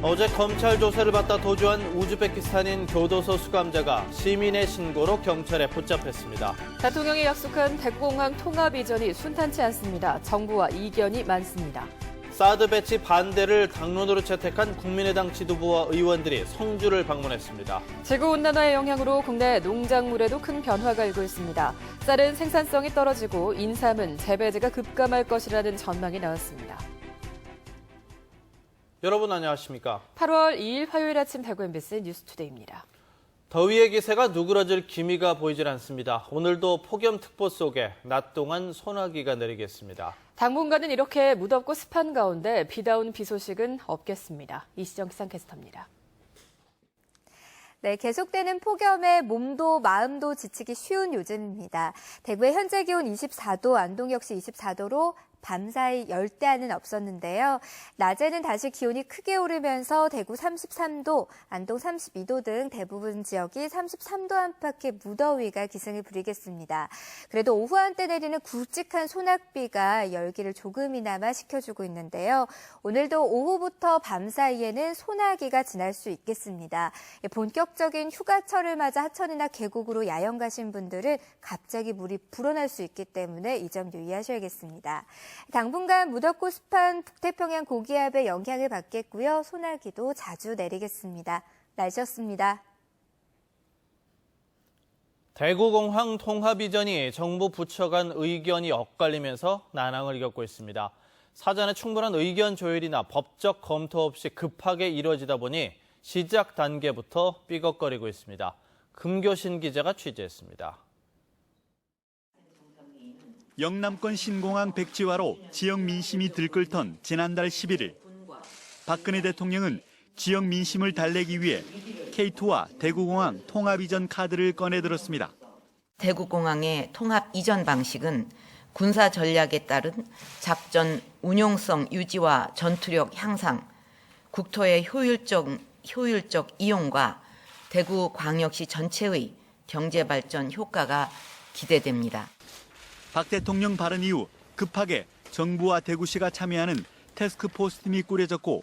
어제 검찰 조사를 받다 도주한 우즈베키스탄인 교도소 수감자가 시민의 신고로 경찰에 붙잡혔습니다. 대통령이 약속한 대구공항 통합 이전이 순탄치 않습니다. 정부와 이견이 많습니다. 사드 배치 반대를 당론으로 채택한 국민의당 지도부와 의원들이 성주를 방문했습니다. 지구온난화의 영향으로 국내 농작물에도 큰 변화가 일고 있습니다. 쌀은 생산성이 떨어지고 인삼은 재배제가 급감할 것이라는 전망이 나왔습니다. 여러분 안녕하십니까? 8월 2일 화요일 아침 대구 MBC 뉴스투데이입니다. 더위의 기세가 누그러질 기미가 보이질 않습니다. 오늘도 폭염특보 속에 낮 동안 소나기가 내리겠습니다. 당분간은 이렇게 무덥고 습한 가운데 비다운 비 소식은 없겠습니다. 이시정 기상캐스터입니다. 네, 계속되는 폭염에 몸도 마음도 지치기 쉬운 요즘입니다. 대구의 현재 기온 24도, 안동 역시 24도로 밤사이 열대야는 없었는데요. 낮에는 다시 기온이 크게 오르면서 대구 33도, 안동 32도 등 대부분 지역이 33도 안팎의 무더위가 기승을 부리겠습니다. 그래도 오후 한때 내리는 굵직한 소낙비가 열기를 조금이나마 식혀주고 있는데요. 오늘도 오후부터 밤 사이에는 소나기가 지날 수 있겠습니다. 본격적인 휴가철을 맞아 하천이나 계곡으로 야영 가신 분들은 갑자기 물이 불어날 수 있기 때문에 이 점 유의하셔야겠습니다. 당분간 무덥고 습한 북태평양 고기압의 영향을 받겠고요. 소나기도 자주 내리겠습니다. 날씨였습니다. 대구공항 통합 이전이 정부 부처 간 의견이 엇갈리면서 난항을 겪고 있습니다. 사전에 충분한 의견 조율이나 법적 검토 없이 급하게 이루어지다 보니 시작 단계부터 삐걱거리고 있습니다. 금교신 기자가 취재했습니다. 영남권 신공항 백지화로 지역 민심이 들끓던 지난달 11일 박근혜 대통령은 지역 민심을 달래기 위해 K2와 대구공항 통합 이전 카드를 꺼내들었습니다. 대구공항의 통합 이전 방식은 군사 전략에 따른 작전 운용성 유지와 전투력 향상, 국토의 효율적 이용과 대구광역시 전체의 경제 발전 효과가 기대됩니다. 박 대통령 발언 이후 급하게 정부와 대구시가 참여하는 태스크포스 팀이 꾸려졌고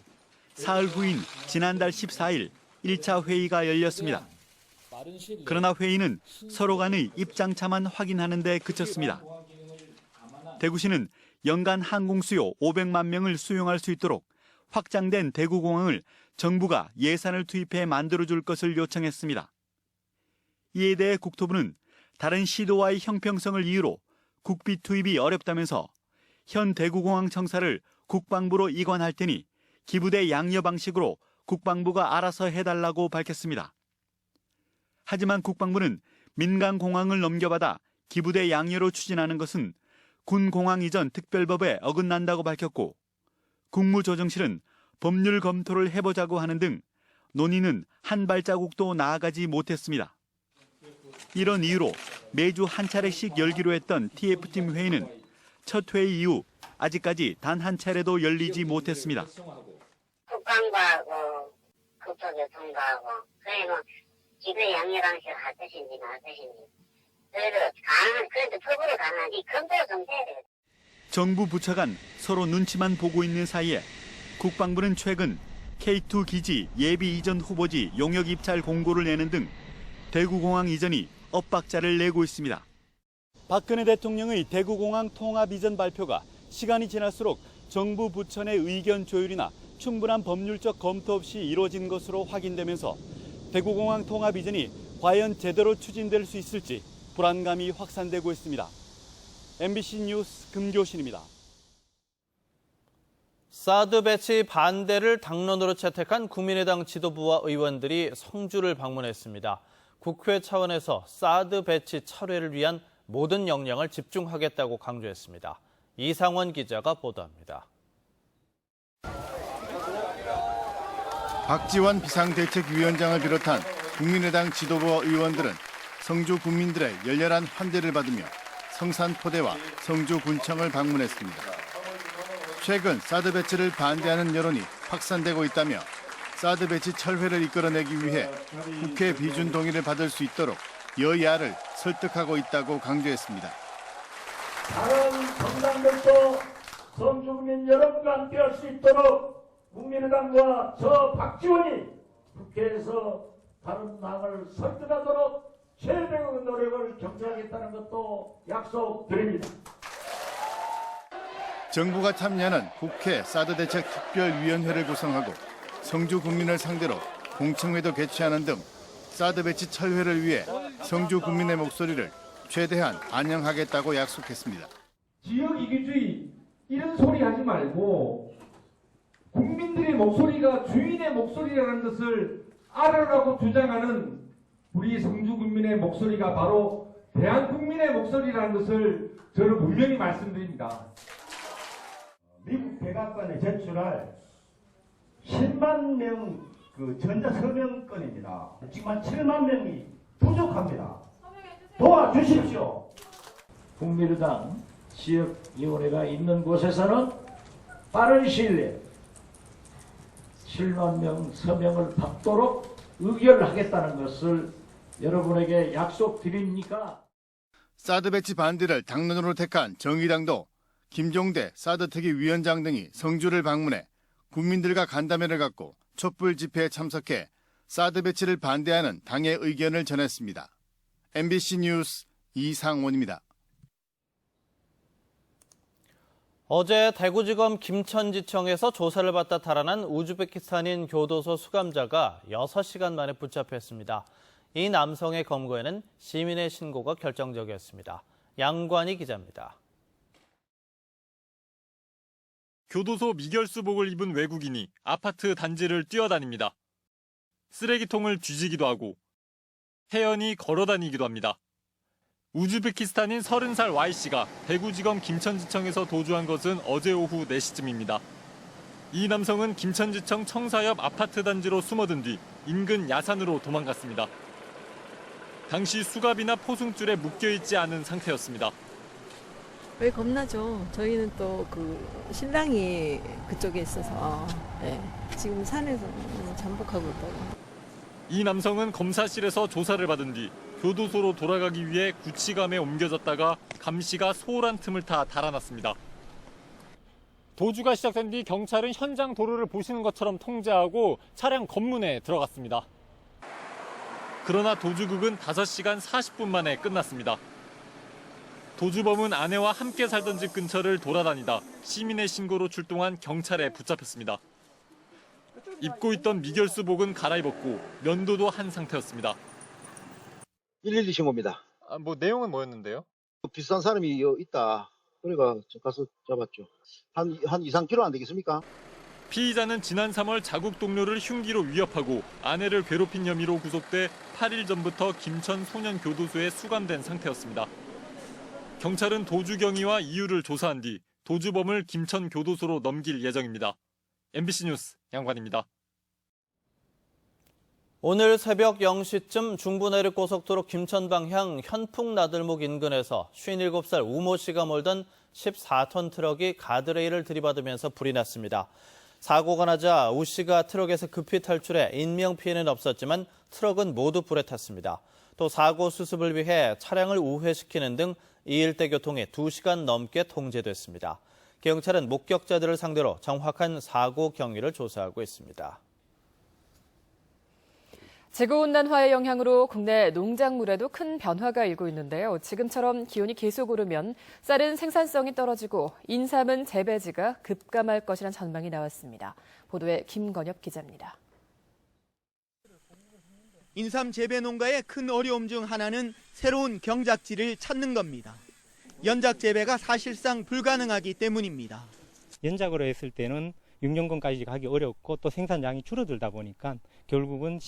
사흘 후인 지난달 14일 1차 회의가 열렸습니다. 그러나 회의는 서로 간의 입장차만 확인하는 데 그쳤습니다. 대구시는 연간 항공 수요 500만 명을 수용할 수 있도록 확장된 대구공항을 정부가 예산을 투입해 만들어줄 것을 요청했습니다. 이에 대해 국토부는 다른 시도와의 형평성을 이유로 국비 투입이 어렵다면서 현 대구공항 청사를 국방부로 이관할 테니 기부대 양여 방식으로 국방부가 알아서 해달라고 밝혔습니다. 하지만 국방부는 민간공항을 넘겨받아 기부대 양여로 추진하는 것은 군공항 이전 특별법에 어긋난다고 밝혔고 국무조정실은 법률 검토를 해보자고 하는 등 논의는 한 발자국도 나아가지 못했습니다. 이런 이유로 매주 한 차례씩 열기로 했던 TF팀 회의는 첫 회의 이후 아직까지 단 한 차례도 열리지 못했습니다. 국방부하고 국토교통부하고 그래 기대 양해 방식을 할 것인지 말 것인지 그래도 법으로 가능하지 검토를 좀 해야 돼요. 정부 부처 간 서로 눈치만 보고 있는 사이에 국방부는 최근 K2 기지 예비 이전 후보지 용역 입찰 공고를 내는 등 대구공항 이전이 엇박자를 내고 있습니다. 박근혜 대통령의 대구공항 통합 이전 발표가 시간이 지날수록 정부 부처 내 의견 조율이나 충분한 법률적 검토 없이 이루어진 것으로 확인되면서 대구공항 통합 이전이 과연 제대로 추진될 수 있을지 불안감이 확산되고 있습니다. MBC 뉴스 금교신입니다. 사드 배치 반대를 당론으로 채택한 국민의당 지도부와 의원들이 성주를 방문했습니다. 국회 차원에서 사드 배치 철회를 위한 모든 역량을 집중하겠다고 강조했습니다. 이상원 기자가 보도합니다. 박지원 비상대책위원장을 비롯한 국민의당 지도부와 의원들은 성주 국민들의 열렬한 환대를 받으며 성산포대와 성주군청을 방문했습니다. 최근 사드 배치를 반대하는 여론이 확산되고 있다며 사드 배치 철회를 이끌어내기 위해 국회 비준 동의를 받을 수 있도록 여야를 설득하고 있다고 강조했습니다. 나는 성남북도 성주국민 여러분과 함께할 수 있도록 국민의당과 저 박지원이 국회에서 다른 당을 설득하도록 최대의 노력을 경주하겠다는 것도 약속드립니다. 정부가 참여하는 국회 사드 대책 특별위원회를 구성하고 성주 국민을 상대로 공청회도 개최하는 등 사드 배치 철회를 위해 성주 국민의 목소리를 최대한 반영하겠다고 약속했습니다. 지역 이기주의 이런 소리 하지 말고 국민들의 목소리가 주인의 목소리라는 것을 알으라고 주장하는 우리 성주 국민의 목소리가 바로 대한국민의 목소리라는 것을 저는 분명히 말씀드립니다. 미국 백악관에 제출할 10만 명 전자서명권입니다. 지금 한 7만 명이 부족합니다. 도와주십시오. 국민의당 지역위원회가 있는 곳에서는 빠른 시일 내에 7만 명 서명을 받도록 의결하겠다는 것을 여러분에게 약속드립니까? 사드 배치 반대를 당론으로 택한 정의당도 김종대 사드 특위 위원장 등이 성주를 방문해 국민들과 간담회를 갖고 촛불 집회에 참석해 사드 배치를 반대하는 당의 의견을 전했습니다. MBC 뉴스 이상원입니다. 어제 대구지검 김천지청에서 조사를 받다 달아난 우즈베키스탄인 교도소 수감자가 6시간 만에 붙잡혔습니다. 이 남성의 검거에는 시민의 신고가 결정적이었습니다. 양관희 기자입니다. 교도소 미결수복을 입은 외국인이 아파트 단지를 뛰어다닙니다. 쓰레기통을 뒤지기도 하고 태연히 걸어다니기도 합니다. 우즈베키스탄인 30살 Y씨가 대구지검 김천지청에서 도주한 것은 어제 오후 4시쯤입니다. 이 남성은 김천지청 청사 옆 아파트 단지로 숨어든 뒤 인근 야산으로 도망갔습니다. 당시 수갑이나 포승줄에 묶여있지 않은 상태였습니다. 왜 겁나죠? 저희는 또 신랑이 그쪽에 있어서 지금 산에서 잠복하고 있다고. 이 남성은 검사실에서 조사를 받은 뒤 교도소로 돌아가기 위해 구치감에 옮겨졌다가 감시가 소홀한 틈을 타 달아났습니다. 도주가 시작된 뒤 경찰은 현장 도로를 보시는 것처럼 통제하고 차량 검문에 들어갔습니다. 그러나 도주극은 5시간 40분 만에 끝났습니다. 도주범은 아내와 함께 살던 집 근처를 돌아다니다 시민의 신고로 출동한 경찰에 붙잡혔습니다. 입고 있던 미결수복은 갈아입었고 면도도 한 상태였습니다. 112 신고입니다. 내용은 뭐였는데요? 비슷한 사람이 있다. 그러니까 가서 잡았죠. 한 2, 3kg 안 되겠습니까? 피의자는 지난 3월 자국 동료를 흉기로 위협하고 아내를 괴롭힌 혐의로 구속돼 8일 전부터 김천 소년교도소에 수감된 상태였습니다. 경찰은 도주 경위와 이유를 조사한 뒤 도주범을 김천교도소로 넘길 예정입니다. MBC 뉴스 양관입니다. 오늘 새벽 0시쯤 중부내륙고속도로 김천 방향 현풍나들목 인근에서 57살 우모 씨가 몰던 14톤 트럭이 가드레일을 들이받으면서 불이 났습니다. 사고가 나자 우 씨가 트럭에서 급히 탈출해 인명피해는 없었지만 트럭은 모두 불에 탔습니다. 또 사고 수습을 위해 차량을 우회시키는 등 이 일대 교통이 2시간 넘게 통제됐습니다. 경찰은 목격자들을 상대로 정확한 사고 경위를 조사하고 있습니다. 지구온난화의 영향으로 국내 농작물에도 큰 변화가 일고 있는데요. 지금처럼 기온이 계속 오르면 쌀은 생산성이 떨어지고 인삼은 재배지가 급감할 것이라는 전망이 나왔습니다. 보도에 김건엽 기자입니다. 인삼 재배 농가의 큰 어려움 중 하나는 새로운 경작지를 찾는 겁니다. 연작 재배가 사실상 불가능하기 때문입니다. 연작으로 했을 때는 6년근까지 가기 어렵고 또 생산량이 줄어들다 보니까 결국은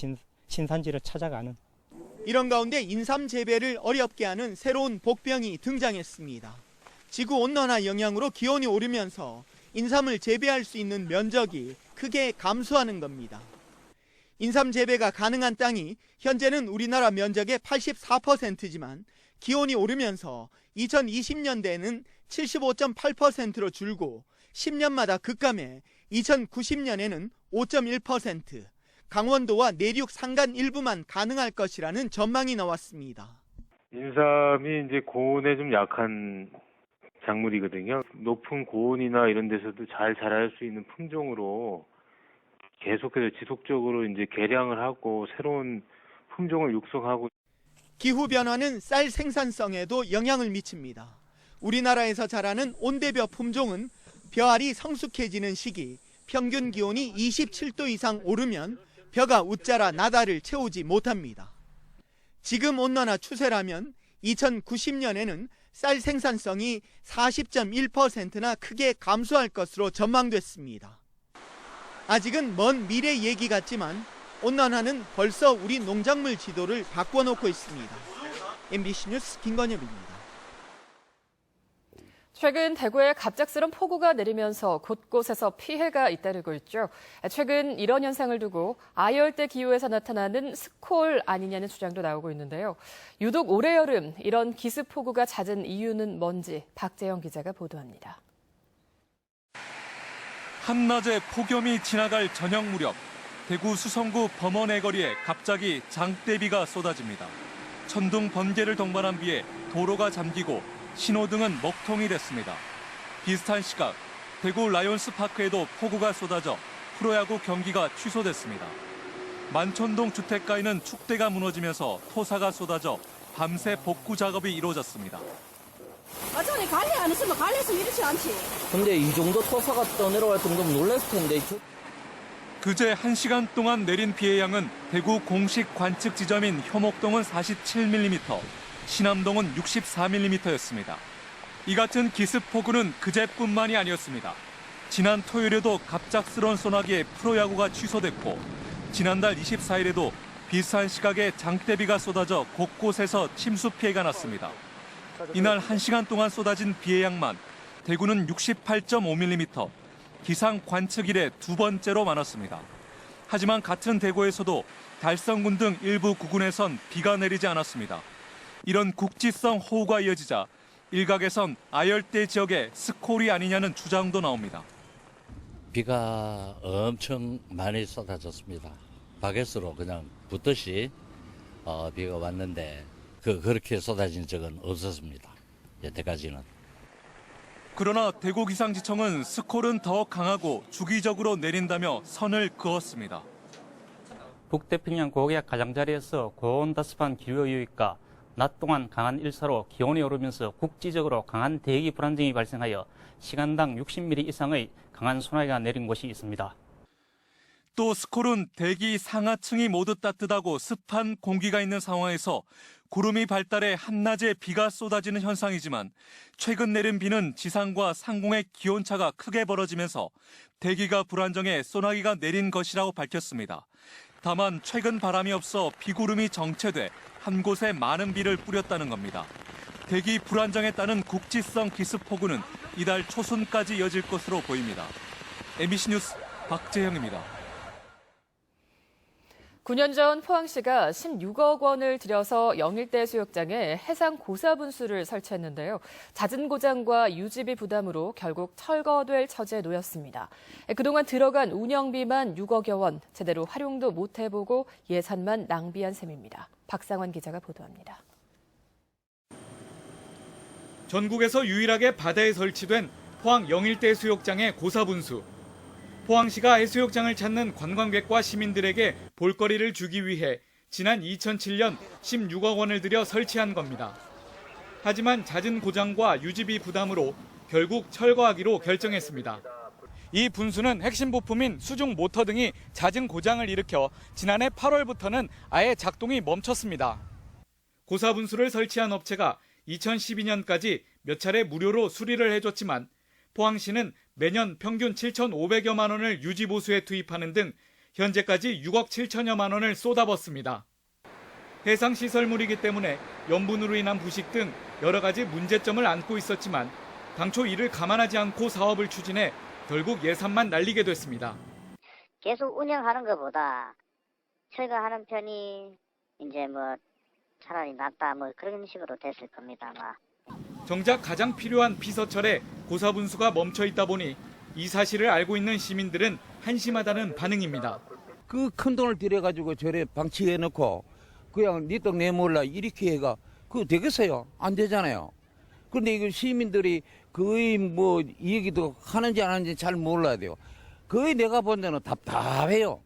신산지를 찾아가는. 이런 가운데 인삼 재배를 어렵게 하는 새로운 복병이 등장했습니다. 지구온난화 영향으로 기온이 오르면서 인삼을 재배할 수 있는 면적이 크게 감소하는 겁니다. 인삼 재배가 가능한 땅이 현재는 우리나라 면적의 84%지만 기온이 오르면서 2020년대에는 75.8%로 줄고 10년마다 급감해 2090년에는 5.1%, 강원도와 내륙 산간 일부만 가능할 것이라는 전망이 나왔습니다. 인삼이 이제 고온에 좀 약한 작물이거든요. 높은 고온이나 이런 데서도 잘 자랄 수 있는 품종으로 계속해서 지속적으로 이제 개량을 하고 새로운 품종을 육성하고. 기후변화는 쌀 생산성에도 영향을 미칩니다. 우리나라에서 자라는 온대벼 품종은 벼알이 성숙해지는 시기 평균 기온이 27도 이상 오르면 벼가 웃자라 나다를 채우지 못합니다. 지금 온난화 추세라면 2090년에는 쌀 생산성이 40.1%나 크게 감소할 것으로 전망됐습니다. 아직은 먼 미래 얘기 같지만 온난화는 벌써 우리 농작물 지도를 바꿔놓고 있습니다. MBC 뉴스 김건엽입니다. 최근 대구에 갑작스런 폭우가 내리면서 곳곳에서 피해가 잇따르고 있죠. 최근 이런 현상을 두고 아열대 기후에서 나타나는 스콜 아니냐는 주장도 나오고 있는데요. 유독 올해 여름 이런 기습폭우가 잦은 이유는 뭔지 박재영 기자가 보도합니다. 한낮에 폭염이 지나갈 저녁 무렵 대구 수성구 범원의 거리에 갑자기 장대비가 쏟아집니다. 천둥 번개를 동반한 비에 도로가 잠기고 신호등은 먹통이 됐습니다. 비슷한 시각 대구 라이온스 파크에도 폭우가 쏟아져 프로야구 경기가 취소됐습니다. 만촌동 주택가에는 축대가 무너지면서 토사가 쏟아져 밤새 복구 작업이 이루어졌습니다. 전에 관리 안 했으면 관리했으면 이렇지 않지. 근데 이 정도 토사가 떠내려갈 정도면 놀랐을 텐데. 그제 1시간 동안 내린 비의 양은 대구 공식 관측 지점인 효목동은 47mm, 신암동은 64mm였습니다. 이 같은 기습폭우는 그제뿐만이 아니었습니다. 지난 토요일에도 갑작스러운 소나기에 프로야구가 취소됐고 지난달 24일에도 비슷한 시각에 장대비가 쏟아져 곳곳에서 침수 피해가 났습니다. 이날 1시간 동안 쏟아진 비의 양만 대구는 68.5mm, 기상 관측 이래 두 번째로 많았습니다. 하지만 같은 대구에서도 달성군 등 일부 구군에선 비가 내리지 않았습니다. 이런 국지성 호우가 이어지자 일각에선 아열대 지역에 스콜이 아니냐는 주장도 나옵니다. 비가 엄청 많이 쏟아졌습니다. 바켓으로 그냥 붓듯이 비가 왔는데 그렇게 쏟아진 적은 없었습니다. 여태까지는. 그러나 대구기상지청은 스콜은 더 강하고 주기적으로 내린다며 선을 그었습니다. 북태평양 고기압 가장자리에서 고온다습한 기후 요인과 낮 동안 강한 일사로 기온이 오르면서 국지적으로 강한 대기 불안정이 발생하여 시간당 60mm 이상의 강한 소나기가 내린 곳이 있습니다. 또 스콜은 대기 상하층이 모두 따뜻하고 습한 공기가 있는 상황에서 구름이 발달해 한낮에 비가 쏟아지는 현상이지만 최근 내린 비는 지상과 상공의 기온차가 크게 벌어지면서 대기가 불안정해 소나기가 내린 것이라고 밝혔습니다. 다만 최근 바람이 없어 비구름이 정체돼 한 곳에 많은 비를 뿌렸다는 겁니다. 대기 불안정에 따른 국지성 기습폭우는 이달 초순까지 이어질 것으로 보입니다. MBC 뉴스 박재형입니다. 9년 전 포항시가 16억 원을 들여서 영일대 수욕장에 해상 고사분수를 설치했는데요. 잦은 고장과 유지비 부담으로 결국 철거될 처지에 놓였습니다. 그동안 들어간 운영비만 6억여 원, 제대로 활용도 못 해보고 예산만 낭비한 셈입니다. 박상원 기자가 보도합니다. 전국에서 유일하게 바다에 설치된 포항 영일대 수욕장의 고사분수. 포항시가 해수욕장을 찾는 관광객과 시민들에게 볼거리를 주기 위해 지난 2007년 16억 원을 들여 설치한 겁니다. 하지만 잦은 고장과 유지비 부담으로 결국 철거하기로 결정했습니다. 이 분수는 핵심 부품인 수중 모터 등이 잦은 고장을 일으켜 지난해 8월부터는 아예 작동이 멈췄습니다. 고사분수를 설치한 업체가 2012년까지 몇 차례 무료로 수리를 해줬지만 포항시는 매년 평균 7,500여만 원을 유지보수에 투입하는 등 현재까지 6억 7천여만 원을 쏟아붓습니다. 해상시설물이기 때문에 염분으로 인한 부식 등 여러 가지 문제점을 안고 있었지만 당초 이를 감안하지 않고 사업을 추진해 결국 예산만 날리게 됐습니다. 계속 운영하는 것보다 철거하는 편이 이제 차라리 낫다 그런 식으로 됐을 겁니다 아마. 정작 가장 필요한 피서철에 고사분수가 멈춰 있다 보니 이 사실을 알고 있는 시민들은 한심하다는 반응입니다. 그 큰 돈을 들여가지고 저래 방치해놓고 그냥 네 떡 내 몰라 이렇게 해가 그거 되겠어요? 안 되잖아요. 그런데 이거 시민들이 거의 이 얘기도 하는지 안 하는지 잘 몰라야 돼요. 거의 내가 본 데는 답답해요.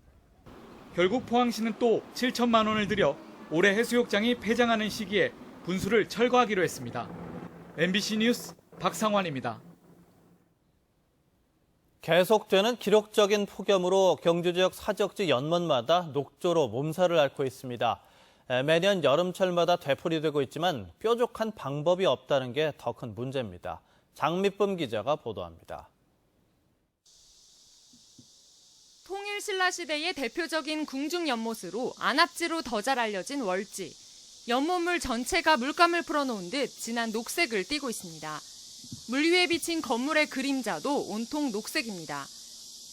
결국 포항시는 또 7천만 원을 들여 올해 해수욕장이 폐장하는 시기에 분수를 철거하기로 했습니다. MBC 뉴스 박상환입니다. 계속되는 기록적인 폭염으로 경주 지역 사적지 연못마다 녹조로 몸살을 앓고 있습니다. 매년 여름철마다 되풀이되고 있지만 뾰족한 방법이 없다는 게 더 큰 문제입니다. 장미쁨 기자가 보도합니다. 통일신라시대의 대표적인 궁중연못으로 안압지로 더 잘 알려진 월지. 연못물 전체가 물감을 풀어놓은 듯 진한 녹색을 띠고 있습니다. 물 위에 비친 건물의 그림자도 온통 녹색입니다.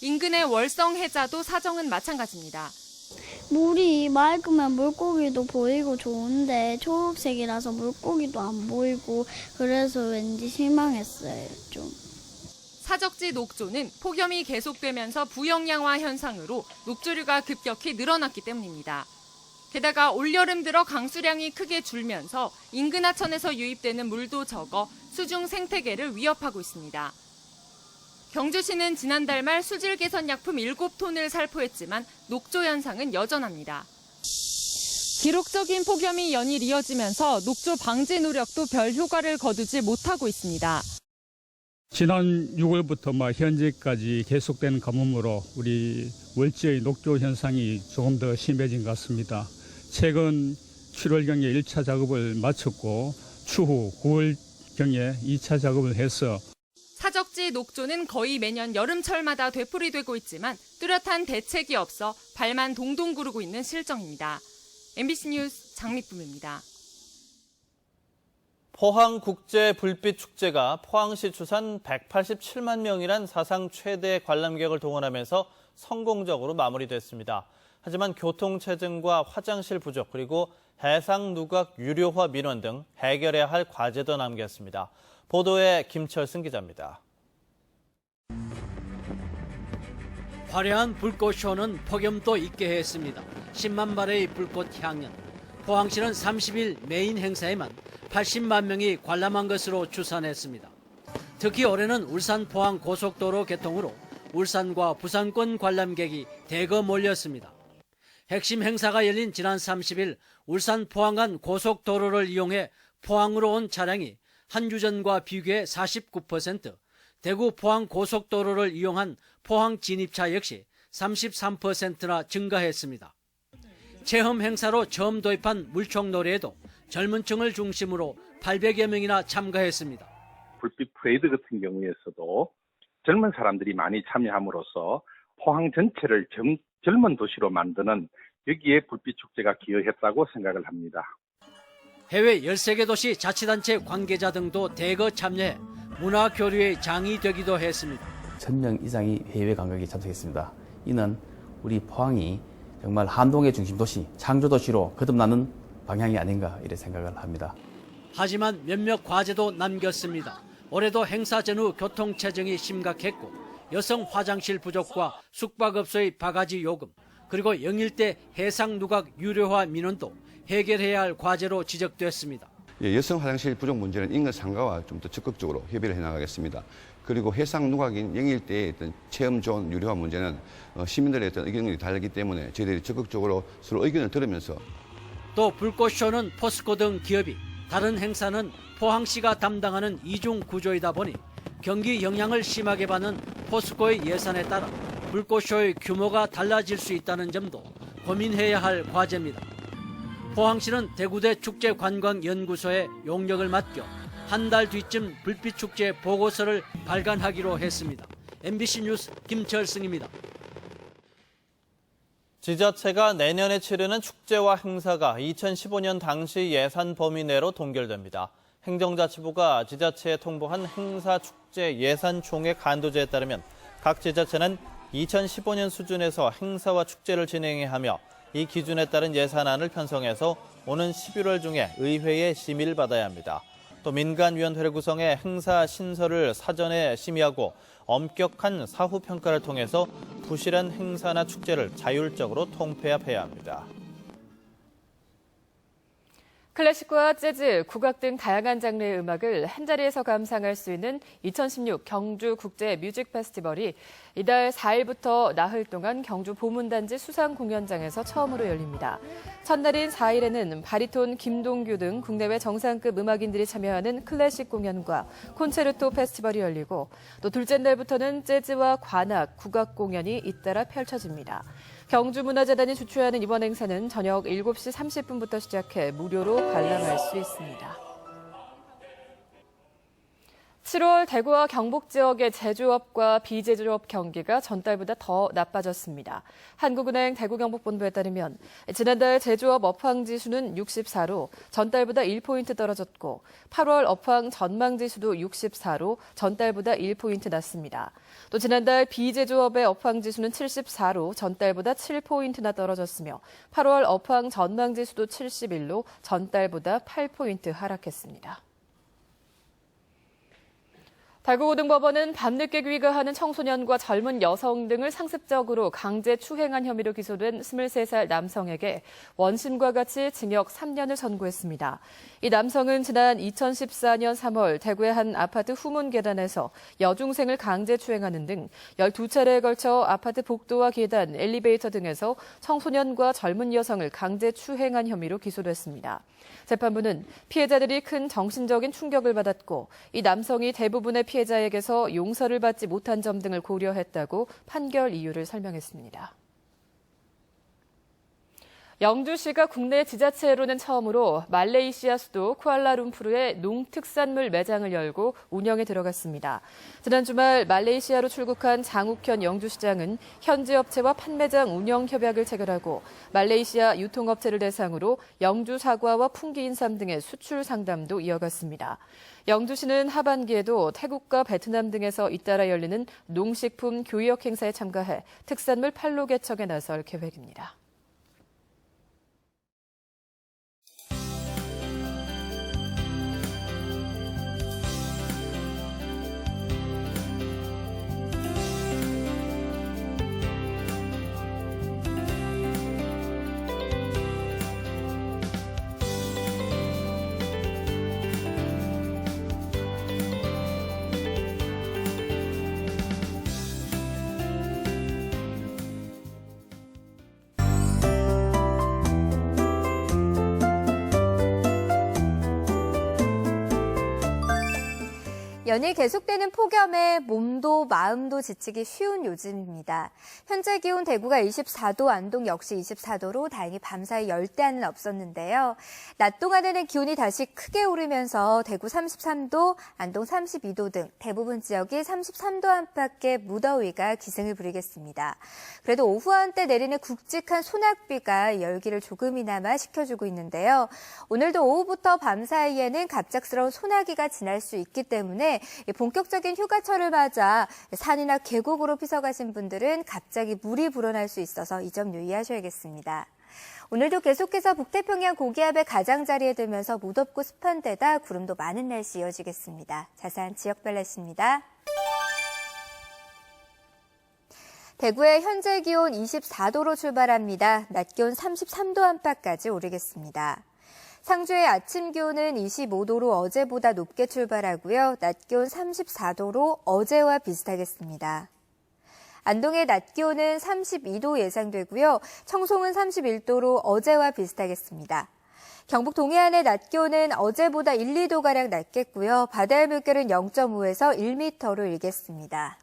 인근의 월성 해자도 사정은 마찬가지입니다. 물이 맑으면 물고기도 보이고 좋은데 초록색이라서 물고기도 안 보이고 그래서 왠지 실망했어요, 좀. 사적지 녹조는 폭염이 계속되면서 부영양화 현상으로 녹조류가 급격히 늘어났기 때문입니다. 게다가 올여름 들어 강수량이 크게 줄면서 인근 하천에서 유입되는 물도 적어 수중 생태계를 위협하고 있습니다. 경주시는 지난달 말 수질 개선 약품 7톤을 살포했지만 녹조 현상은 여전합니다. 기록적인 폭염이 연일 이어지면서 녹조 방지 노력도 별 효과를 거두지 못하고 있습니다. 지난 6월부터 현재까지 계속된 가뭄으로 우리 월지의 녹조 현상이 조금 더 심해진 것 같습니다. 최근 7월경에 1차 작업을 마쳤고 추후 9월경에 2차 작업을 해서 사적지 녹조는 거의 매년 여름철마다 되풀이되고 있지만 뚜렷한 대책이 없어 발만 동동 구르고 있는 실정입니다. MBC 뉴스 장미쁨입니다. 포항국제불빛축제가 포항시 추산 187만 명이란 사상 최대 관람객을 동원하면서 성공적으로 마무리됐습니다. 하지만 교통체증과 화장실 부족 그리고 해상 누각 유료화 민원 등 해결해야 할 과제도 남겼습니다. 보도에 김철승 기자입니다. 화려한 불꽃쇼는 폭염도 있게 했습니다. 10만 발의 불꽃 향연. 포항시는 30일 메인 행사에만 80만 명이 관람한 것으로 추산했습니다. 특히 올해는 울산 포항 고속도로 개통으로 울산과 부산권 관람객이 대거 몰렸습니다. 핵심 행사가 열린 지난 30일 울산 포항 간 고속도로를 이용해 포항으로 온 차량이 한 주 전과 비교해 49%, 대구 포항 고속도로를 이용한 포항 진입차 역시 33%나 증가했습니다. 체험 행사로 처음 도입한 물총놀이에도 젊은 층을 중심으로 800여 명이나 참가했습니다. 불빛 프레이드 같은 경우에서도 젊은 사람들이 많이 참여함으로써 포항 전체를 젊은 도시로 만드는 여기에 불빛축제가 기여했다고 생각을 합니다. 해외 13개 도시 자치단체 관계자 등도 대거 참여해 문화교류의 장이 되기도 했습니다. 1000명 이상이 해외 관광객이 참석했습니다. 이는 우리 포항이 정말 한동의 중심 도시, 창조 도시로 거듭나는 방향이 아닌가 이렇게 생각을 합니다. 하지만 몇몇 과제도 남겼습니다. 올해도 행사 전후 교통체증이 심각했고 여성 화장실 부족과 숙박업소의 바가지 요금 그리고 영일대 해상 누각 유료화 민원도 해결해야 할 과제로 지적됐습니다. 여성 화장실 부족 문제는 인근 상가와 좀 더 적극적으로 협의를 해나가겠습니다. 그리고 해상 누각인 영일대의 어떤 체험존 유료화 문제는 시민들의 어떤 의견이 다르기 때문에 저희들이 적극적으로 서로 의견을 들으면서 또 불꽃쇼는 포스코 등 기업이 다른 행사는 포항시가 담당하는 이중 구조이다 보니 경기 영향을 심하게 받는 포스코의 예산에 따라 불꽃쇼의 규모가 달라질 수 있다는 점도 고민해야 할 과제입니다. 포항시는 대구대 축제관광연구소에 용역을 맡겨 한 달 뒤쯤 불빛축제 보고서를 발간하기로 했습니다. MBC 뉴스 김철승입니다. 지자체가 내년에 치르는 축제와 행사가 2015년 당시 예산 범위 내로 동결됩니다. 행정자치부가 지자체에 통보한 행사 축제 예산 총액 한도제에 따르면 각 지자체는 2015년 수준에서 행사와 축제를 진행해야 하며 이 기준에 따른 예산안을 편성해서 오는 11월 중에 의회의 심의를 받아야 합니다. 또 민간위원회를 구성해 행사 신설을 사전에 심의하고 엄격한 사후 평가를 통해서 부실한 행사나 축제를 자율적으로 통폐합해야 합니다. 클래식과 재즈, 국악 등 다양한 장르의 음악을 한자리에서 감상할 수 있는 2016 경주 국제 뮤직 페스티벌이 이달 4일부터 나흘 동안 경주 보문단지 수상 공연장에서 처음으로 열립니다. 첫날인 4일에는 바리톤 김동규 등 국내외 정상급 음악인들이 참여하는 클래식 공연과 콘체르토 페스티벌이 열리고 또 둘째 날부터는 재즈와 관악, 국악 공연이 잇따라 펼쳐집니다. 경주문화재단이 주최하는 이번 행사는 저녁 7시 30분부터 시작해 무료로 관람할 수 있습니다. 7월 대구와 경북 지역의 제조업과 비제조업 경기가 전달보다 더 나빠졌습니다. 한국은행 대구경북본부에 따르면 지난달 제조업 업황지수는 64로 전달보다 1포인트 떨어졌고 8월 업황 전망지수도 64로 전달보다 1포인트 낮습니다. 또 지난달 비제조업의 업황지수는 74로 전달보다 7포인트나 떨어졌으며 8월 업황 전망지수도 71로 전달보다 8포인트 하락했습니다. 대구고등법원은 밤늦게 귀가하는 청소년과 젊은 여성 등을 상습적으로 강제 추행한 혐의로 기소된 23살 남성에게 원심과 같이 징역 3년을 선고했습니다. 이 남성은 지난 2014년 3월 대구의 한 아파트 후문 계단에서 여중생을 강제 추행하는 등 12차례에 걸쳐 아파트 복도와 계단, 엘리베이터 등에서 청소년과 젊은 여성을 강제 추행한 혐의로 기소됐습니다. 재판부는 피해자들이 큰 정신적인 충격을 받았고 이 남성이 대부분의 피해자에게서 용서를 받지 못한 점 등을 고려했다고 판결 이유를 설명했습니다. 영주시가 국내 지자체로는 처음으로 말레이시아 수도 쿠알라룸푸르에 농특산물 매장을 열고 운영에 들어갔습니다. 지난 주말 말레이시아로 출국한 장욱현 영주시장은 현지 업체와 판매장 운영 협약을 체결하고 말레이시아 유통업체를 대상으로 영주 사과와 풍기인삼 등의 수출 상담도 이어갔습니다. 영주시는 하반기에도 태국과 베트남 등에서 잇따라 열리는 농식품 교역 행사에 참가해 특산물 판로 개척에 나설 계획입니다. 연일 계속되는 폭염에 몸도 마음도 지치기 쉬운 요즘입니다. 현재 기온 대구가 24도, 안동 역시 24도로 다행히 밤사이 열대야는 없었는데요. 낮 동안에는 기온이 다시 크게 오르면서 대구 33도, 안동 32도 등 대부분 지역이 33도 안팎의 무더위가 기승을 부리겠습니다. 그래도 오후 한때 내리는 굵직한 소낙비가 열기를 조금이나마 식혀주고 있는데요. 오늘도 오후부터 밤 사이에는 갑작스러운 소나기가 지날 수 있기 때문에 본격적인 휴가철을 맞아 산이나 계곡으로 피서가신 분들은 갑자기 물이 불어날 수 있어서 이 점 유의하셔야겠습니다. 오늘도 계속해서 북태평양 고기압의 가장자리에 들면서 무덥고 습한 데다 구름도 많은 날씨 이어지겠습니다. 자세한 지역별 날씨입니다. 대구의 현재 기온 24도로 출발합니다. 낮 기온 33도 안팎까지 오르겠습니다. 상주의 아침 기온은 25도로 어제보다 높게 출발하고요. 낮 기온 34도로 어제와 비슷하겠습니다. 안동의 낮 기온은 32도 예상되고요. 청송은 31도로 어제와 비슷하겠습니다. 경북 동해안의 낮 기온은 어제보다 1, 2도가량 낮겠고요. 바다의 물결은 0.5에서 1m로 일겠습니다.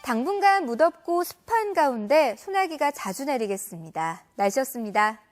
당분간 무덥고 습한 가운데 소나기가 자주 내리겠습니다. 날씨였습니다.